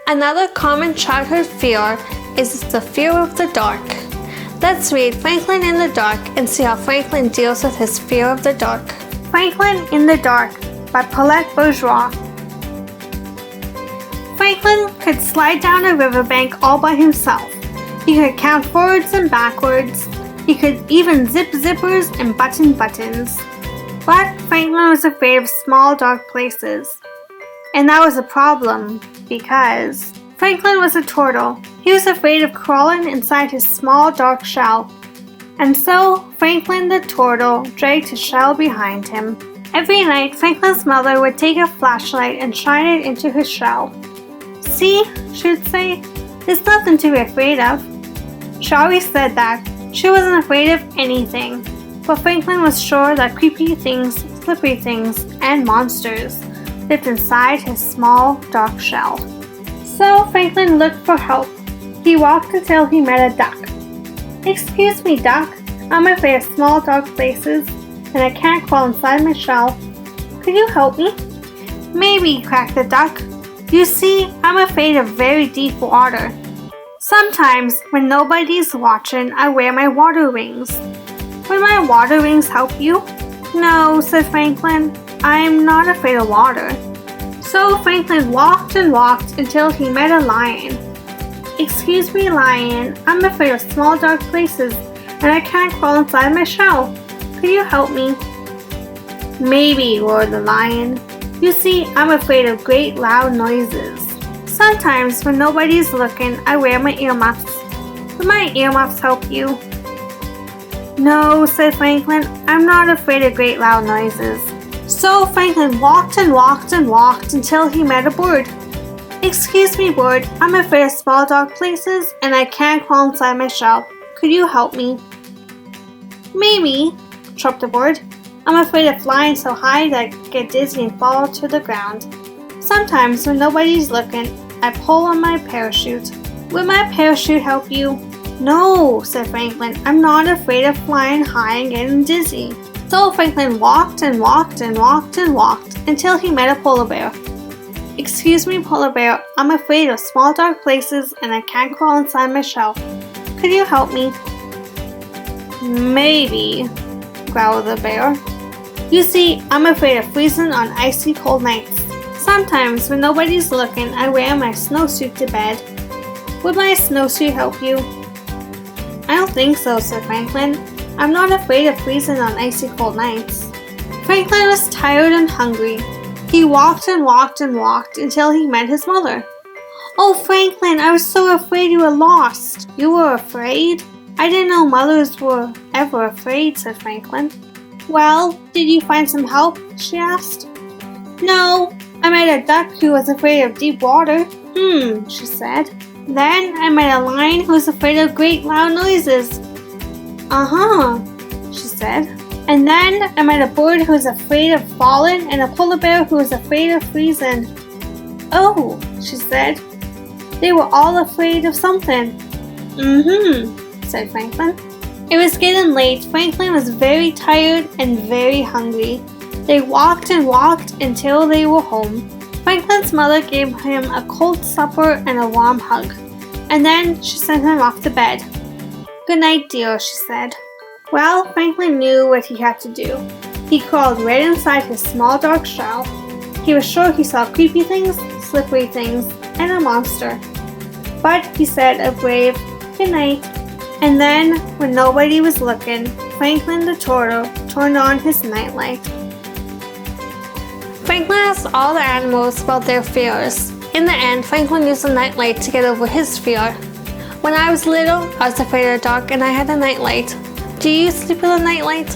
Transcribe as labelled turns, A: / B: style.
A: Another common childhood fear is the fear of the dark. Let's read Franklin in the Dark and see how Franklin deals with his fear of the dark.
B: Franklin in the Dark by Paulette Bourgeois. Franklin could slide down a riverbank all by himself. He could count forwards and backwards. He could even zip zippers and button buttons. But Franklin was afraid of small dark places. And that was a problem because Franklin was a turtle. He was afraid of crawling inside his small dark shell. And so Franklin the turtle dragged his shell behind him. Every night Franklin's mother would take a flashlight and shine it into his shell. "See," she would say, "there's nothing to be afraid of." She always said that. She wasn't afraid of anything. But Franklin was sure that creepy things, slippery things, and monsters lived inside his small, dark shell. So Franklin looked for help. He walked until he met a duck. "Excuse me, duck. I'm afraid of small, dark places, and I can't crawl inside my shell. Could you help me?" "Maybe," quacked the duck. "You see, I'm afraid of very deep water. Sometimes, when nobody's watching, I wear my water wings. Would my water wings help you?" "No," said Franklin. "I'm not afraid of water." So Franklin walked and walked until he met a lion. "Excuse me, lion. I'm afraid of small dark places, and I can't crawl inside my shell. Could you help me?" "Maybe," roared the lion. "You see, I'm afraid of great loud noises. Sometimes, when nobody's looking, I wear my earmuffs. Would my earmuffs help you?" "No," said Franklin. "I'm not afraid of great loud noises." So Franklin walked and walked and walked until he met a bird. "Excuse me, bird. I'm afraid of small dark places, and I can't crawl inside my shell. Could you help me?" "Maybe," chirped the bird. "I'm afraid of flying so high that I get dizzy and fall to the ground. Sometimes, when nobody's looking, I pull on my parachute. Would my parachute help you?" "No," said Franklin. "I'm not afraid of flying high and getting dizzy." So Franklin walked and walked and walked and walked until he met a polar bear. "Excuse me, polar bear. I'm afraid of small dark places and I can't crawl inside my shell. Could you help me?" "Maybe," growled the bear. "You see, I'm afraid of freezing on icy cold nights. Sometimes, when nobody's looking, I wear my snowsuit to bed. Would my snowsuit help you?" "I don't think so," said Franklin. "I'm not afraid of freezing on icy cold nights." Franklin was tired and hungry. He walked and walked and walked until he met his mother. "Oh, Franklin, I was so afraid you were lost." "You were afraid? I didn't know mothers were ever afraid," said Franklin. "Well, did you find some help?" she asked. "No, I met a duck who was afraid of deep water." She said. "Then I met a lion who was afraid of great loud noises." "Uh-huh," she said. "And then I met a bird who was afraid of falling and a polar bear who was afraid of freezing." "Oh," she said. "They were all afraid of something." Said Franklin. It was getting late. Franklin was very tired and very hungry. They walked and walked until they were home. Franklin's mother gave him a cold supper and a warm hug, and then she sent him off to bed. "Good night, dear," she said. Well, Franklin knew what he had to do. He crawled right inside his small dark shell. He was sure he saw creepy things, slippery things, and a monster. But he said a brave good night. And then, when nobody was looking, Franklin the turtle turned on his nightlight.
A: Franklin asked all the animals about their fears. In the end, Franklin used the nightlight to get over his fear. When I was little, I was afraid of the dark and I had a nightlight. Do you sleep with a nightlight?